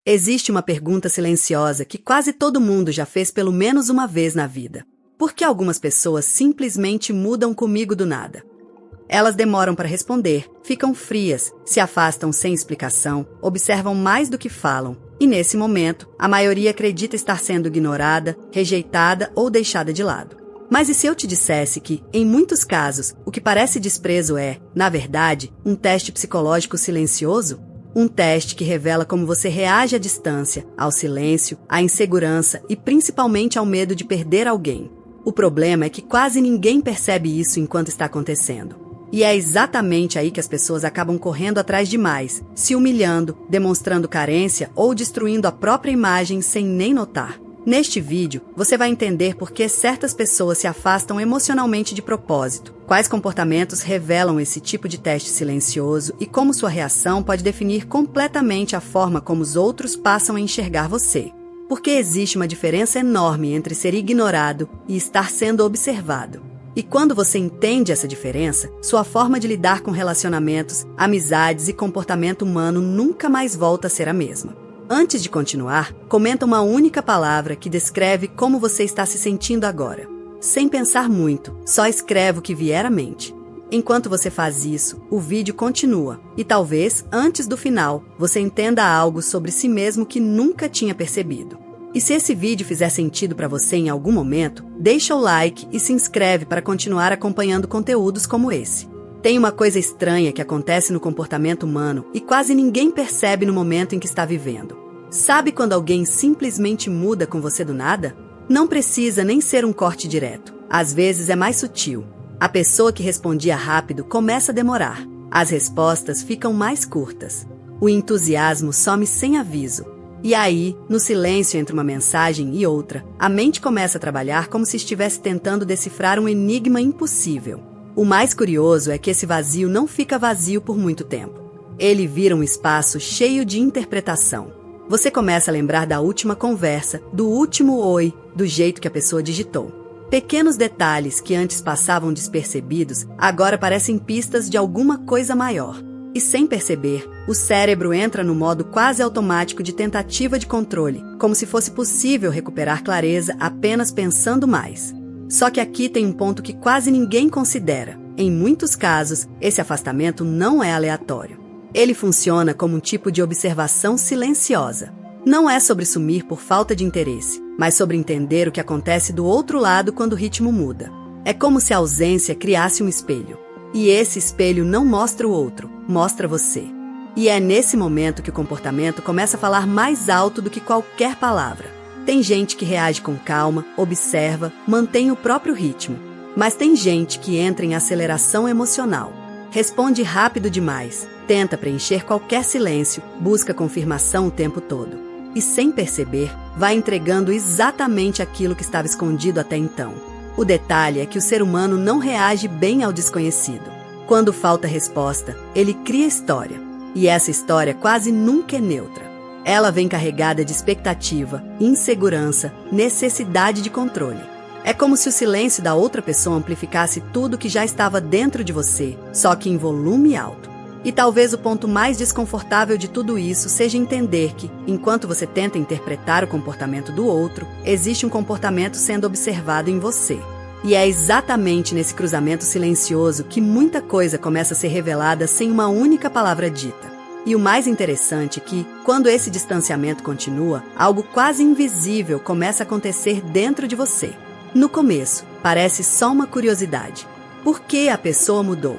Existe uma pergunta silenciosa que quase todo mundo já fez pelo menos uma vez na vida. Por que algumas pessoas simplesmente mudam comigo do nada? Elas demoram para responder, ficam frias, se afastam sem explicação, observam mais do que falam, e nesse momento, a maioria acredita estar sendo ignorada, rejeitada ou deixada de lado. Mas e se eu te dissesse que, em muitos casos, o que parece desprezo é, na verdade, um teste psicológico silencioso? Um teste que revela como você reage à distância, ao silêncio, à insegurança e principalmente ao medo de perder alguém. O problema é que quase ninguém percebe isso enquanto está acontecendo. E é exatamente aí que as pessoas acabam correndo atrás demais, se humilhando, demonstrando carência ou destruindo a própria imagem sem nem notar. Neste vídeo, você vai entender por que certas pessoas se afastam emocionalmente de propósito, quais comportamentos revelam esse tipo de teste silencioso e como sua reação pode definir completamente a forma como os outros passam a enxergar você. Porque existe uma diferença enorme entre ser ignorado e estar sendo observado. E quando você entende essa diferença, sua forma de lidar com relacionamentos, amizades e comportamento humano nunca mais volta a ser a mesma. Antes de continuar, comenta uma única palavra que descreve como você está se sentindo agora. Sem pensar muito, só escreve o que vier à mente. Enquanto você faz isso, o vídeo continua, e talvez, antes do final, você entenda algo sobre si mesmo que nunca tinha percebido. E se esse vídeo fizer sentido para você em algum momento, deixa o like e se inscreve para continuar acompanhando conteúdos como esse. Tem uma coisa estranha que acontece no comportamento humano e quase ninguém percebe no momento em que está vivendo. Sabe quando alguém simplesmente muda com você do nada? Não precisa nem ser um corte direto. Às vezes é mais sutil. A pessoa que respondia rápido começa a demorar. As respostas ficam mais curtas. O entusiasmo some sem aviso. E aí, no silêncio entre uma mensagem e outra, a mente começa a trabalhar como se estivesse tentando decifrar um enigma impossível. O mais curioso é que esse vazio não fica vazio por muito tempo. Ele vira um espaço cheio de interpretação. Você começa a lembrar da última conversa, do último oi, do jeito que a pessoa digitou. Pequenos detalhes que antes passavam despercebidos, agora parecem pistas de alguma coisa maior. E sem perceber, o cérebro entra no modo quase automático de tentativa de controle, como se fosse possível recuperar clareza apenas pensando mais. Só que aqui tem um ponto que quase ninguém considera. Em muitos casos, esse afastamento não é aleatório. Ele funciona como um tipo de observação silenciosa. Não é sobre sumir por falta de interesse, mas sobre entender o que acontece do outro lado quando o ritmo muda. É como se a ausência criasse um espelho. E esse espelho não mostra o outro, mostra você. E é nesse momento que o comportamento começa a falar mais alto do que qualquer palavra. Tem gente que reage com calma, observa, mantém o próprio ritmo. Mas tem gente que entra em aceleração emocional. Responde rápido demais, tenta preencher qualquer silêncio, busca confirmação o tempo todo. E sem perceber, vai entregando exatamente aquilo que estava escondido até então. O detalhe é que o ser humano não reage bem ao desconhecido. Quando falta resposta, ele cria história. E essa história quase nunca é neutra. Ela vem carregada de expectativa, insegurança, necessidade de controle. É como se o silêncio da outra pessoa amplificasse tudo que já estava dentro de você, só que em volume alto. E talvez o ponto mais desconfortável de tudo isso seja entender que, enquanto você tenta interpretar o comportamento do outro, existe um comportamento sendo observado em você. E é exatamente nesse cruzamento silencioso que muita coisa começa a ser revelada sem uma única palavra dita. E o mais interessante é que, quando esse distanciamento continua, algo quase invisível começa a acontecer dentro de você. No começo, parece só uma curiosidade. Por que a pessoa mudou?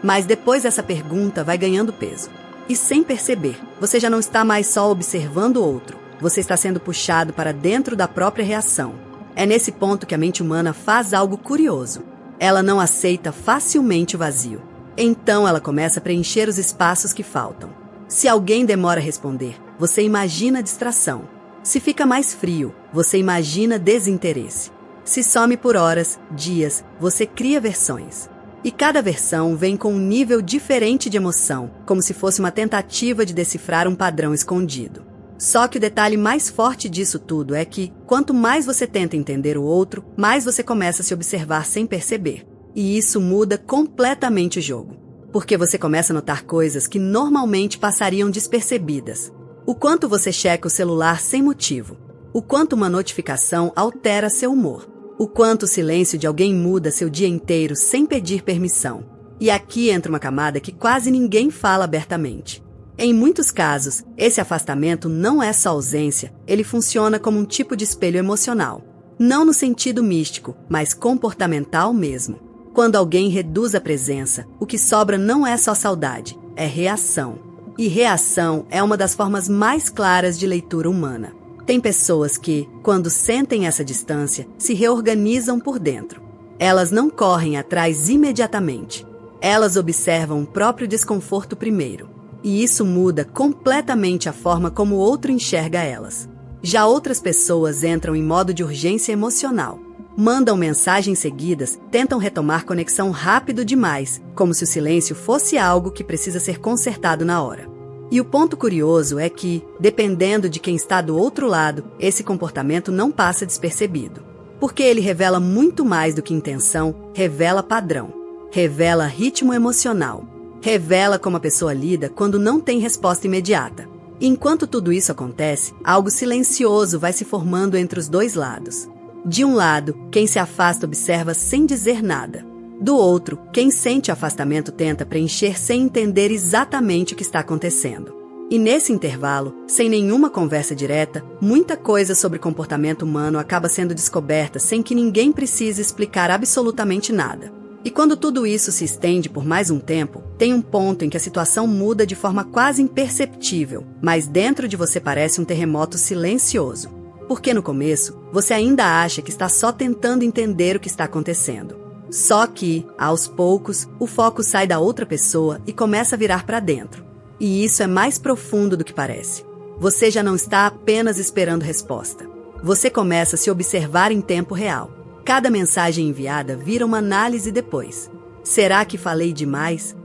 Mas depois essa pergunta vai ganhando peso. E sem perceber, você já não está mais só observando o outro. Você está sendo puxado para dentro da própria reação. É nesse ponto que a mente humana faz algo curioso. Ela não aceita facilmente o vazio. Então ela começa a preencher os espaços que faltam. Se alguém demora a responder, você imagina distração. Se fica mais frio, você imagina desinteresse. Se some por horas, dias, você cria versões. E cada versão vem com um nível diferente de emoção, como se fosse uma tentativa de decifrar um padrão escondido. Só que o detalhe mais forte disso tudo é que, quanto mais você tenta entender o outro, mais você começa a se observar sem perceber. E isso muda completamente o jogo. Porque você começa a notar coisas que normalmente passariam despercebidas. O quanto você checa o celular sem motivo. O quanto uma notificação altera seu humor. O quanto o silêncio de alguém muda seu dia inteiro sem pedir permissão. E aqui entra uma camada que quase ninguém fala abertamente. Em muitos casos, esse afastamento não é só ausência, ele funciona como um tipo de espelho emocional. Não no sentido místico, mas comportamental mesmo. Quando alguém reduz a presença, o que sobra não é só saudade, é reação. E reação é uma das formas mais claras de leitura humana. Tem pessoas que, quando sentem essa distância, se reorganizam por dentro. Elas não correm atrás imediatamente. Elas observam o próprio desconforto primeiro. E isso muda completamente a forma como o outro enxerga elas. Já outras pessoas entram em modo de urgência emocional. Mandam mensagens seguidas, tentam retomar conexão rápido demais, como se o silêncio fosse algo que precisa ser consertado na hora. E o ponto curioso é que, dependendo de quem está do outro lado, esse comportamento não passa despercebido. Porque ele revela muito mais do que intenção, revela padrão, revela ritmo emocional, revela como a pessoa lida quando não tem resposta imediata. E enquanto tudo isso acontece, algo silencioso vai se formando entre os dois lados. De um lado, quem se afasta observa sem dizer nada. Do outro, quem sente o afastamento tenta preencher sem entender exatamente o que está acontecendo. E nesse intervalo, sem nenhuma conversa direta, muita coisa sobre comportamento humano acaba sendo descoberta sem que ninguém precise explicar absolutamente nada. E quando tudo isso se estende por mais um tempo, tem um ponto em que a situação muda de forma quase imperceptível, mas dentro de você parece um terremoto silencioso. Porque no começo, você ainda acha que está só tentando entender o que está acontecendo. Só que, aos poucos, o foco sai da outra pessoa e começa a virar para dentro. E isso é mais profundo do que parece. Você já não está apenas esperando resposta. Você começa a se observar em tempo real. Cada mensagem enviada vira uma análise depois. Será que falei demais?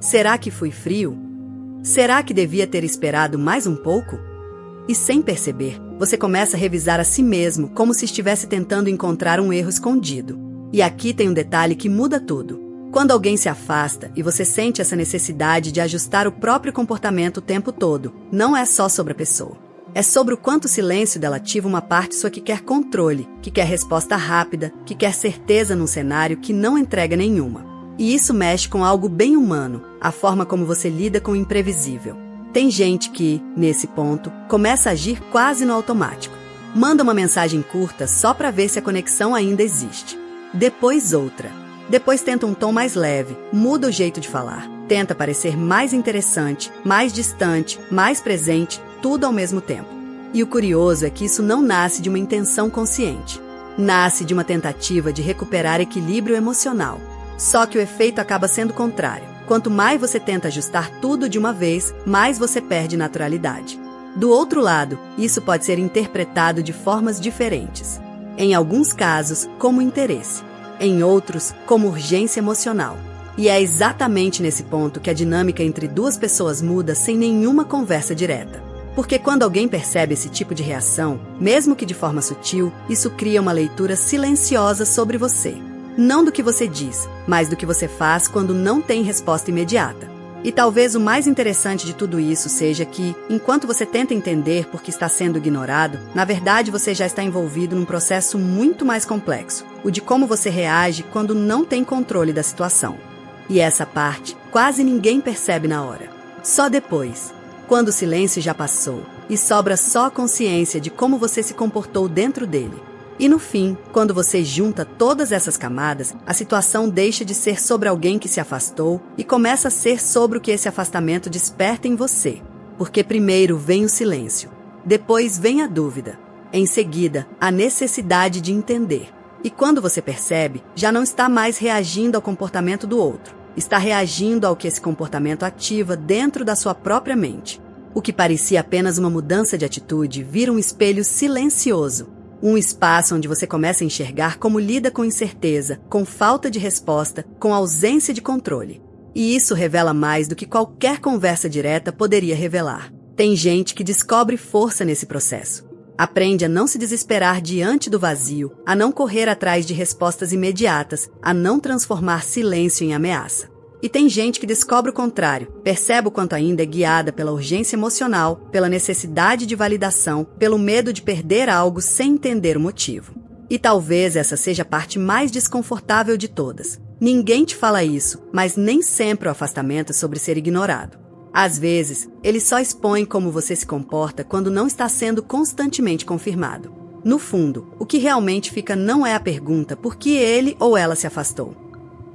Será que fui frio? Será que devia ter esperado mais um pouco? E sem perceber, você começa a revisar a si mesmo como se estivesse tentando encontrar um erro escondido. E aqui tem um detalhe que muda tudo. Quando alguém se afasta e você sente essa necessidade de ajustar o próprio comportamento o tempo todo, não é só sobre a pessoa. É sobre o quanto o silêncio dela ativa uma parte sua que quer controle, que quer resposta rápida, que quer certeza num cenário que não entrega nenhuma. E isso mexe com algo bem humano, a forma como você lida com o imprevisível. Tem gente que, nesse ponto, começa a agir quase no automático. Manda uma mensagem curta só para ver se a conexão ainda existe. Depois outra. Depois tenta um tom mais leve, muda o jeito de falar. Tenta parecer mais interessante, mais distante, mais presente, tudo ao mesmo tempo. E o curioso é que isso não nasce de uma intenção consciente. Nasce de uma tentativa de recuperar equilíbrio emocional. Só que o efeito acaba sendo contrário. Quanto mais você tenta ajustar tudo de uma vez, mais você perde naturalidade. Do outro lado, isso pode ser interpretado de formas diferentes. Em alguns casos, como interesse. Em outros, como urgência emocional. E é exatamente nesse ponto que a dinâmica entre duas pessoas muda sem nenhuma conversa direta. Porque quando alguém percebe esse tipo de reação, mesmo que de forma sutil, isso cria uma leitura silenciosa sobre você. Não do que você diz, mas do que você faz quando não tem resposta imediata. E talvez o mais interessante de tudo isso seja que, enquanto você tenta entender por que está sendo ignorado, na verdade você já está envolvido num processo muito mais complexo, o de como você reage quando não tem controle da situação. E essa parte quase ninguém percebe na hora. Só depois, quando o silêncio já passou, e sobra só a consciência de como você se comportou dentro dele. E no fim, quando você junta todas essas camadas, a situação deixa de ser sobre alguém que se afastou e começa a ser sobre o que esse afastamento desperta em você. Porque primeiro vem o silêncio, depois vem a dúvida, em seguida, a necessidade de entender. E quando você percebe, já não está mais reagindo ao comportamento do outro, está reagindo ao que esse comportamento ativa dentro da sua própria mente. O que parecia apenas uma mudança de atitude vira um espelho silencioso. Um espaço onde você começa a enxergar como lida com incerteza, com falta de resposta, com ausência de controle. E isso revela mais do que qualquer conversa direta poderia revelar. Tem gente que descobre força nesse processo. Aprende a não se desesperar diante do vazio, a não correr atrás de respostas imediatas, a não transformar silêncio em ameaça. E tem gente que descobre o contrário, percebe o quanto ainda é guiada pela urgência emocional, pela necessidade de validação, pelo medo de perder algo sem entender o motivo. E talvez essa seja a parte mais desconfortável de todas. Ninguém te fala isso, mas nem sempre o afastamento é sobre ser ignorado. Às vezes, ele só expõe como você se comporta quando não está sendo constantemente confirmado. No fundo, o que realmente fica não é a pergunta por que ele ou ela se afastou.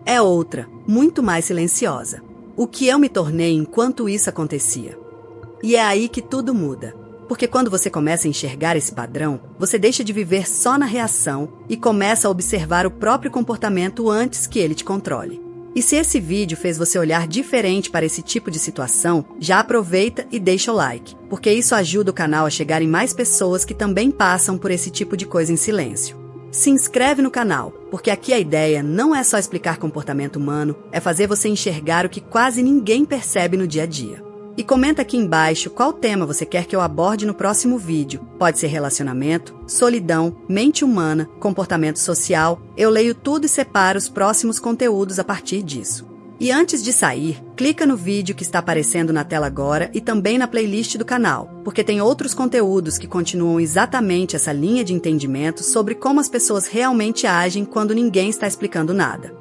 É outra, muito mais silenciosa. O que eu me tornei enquanto isso acontecia? E é aí que tudo muda. Porque quando você começa a enxergar esse padrão, você deixa de viver só na reação e começa a observar o próprio comportamento antes que ele te controle. E se esse vídeo fez você olhar diferente para esse tipo de situação, já aproveita e deixa o like, porque isso ajuda o canal a chegar em mais pessoas que também passam por esse tipo de coisa em silêncio. Se inscreve no canal, porque aqui a ideia não é só explicar comportamento humano, é fazer você enxergar o que quase ninguém percebe no dia a dia. E comenta aqui embaixo qual tema você quer que eu aborde no próximo vídeo. Pode ser relacionamento, solidão, mente humana, comportamento social. Eu leio tudo e separo os próximos conteúdos a partir disso. E antes de sair, clica no vídeo que está aparecendo na tela agora e também na playlist do canal, porque tem outros conteúdos que continuam exatamente essa linha de entendimento sobre como as pessoas realmente agem quando ninguém está explicando nada.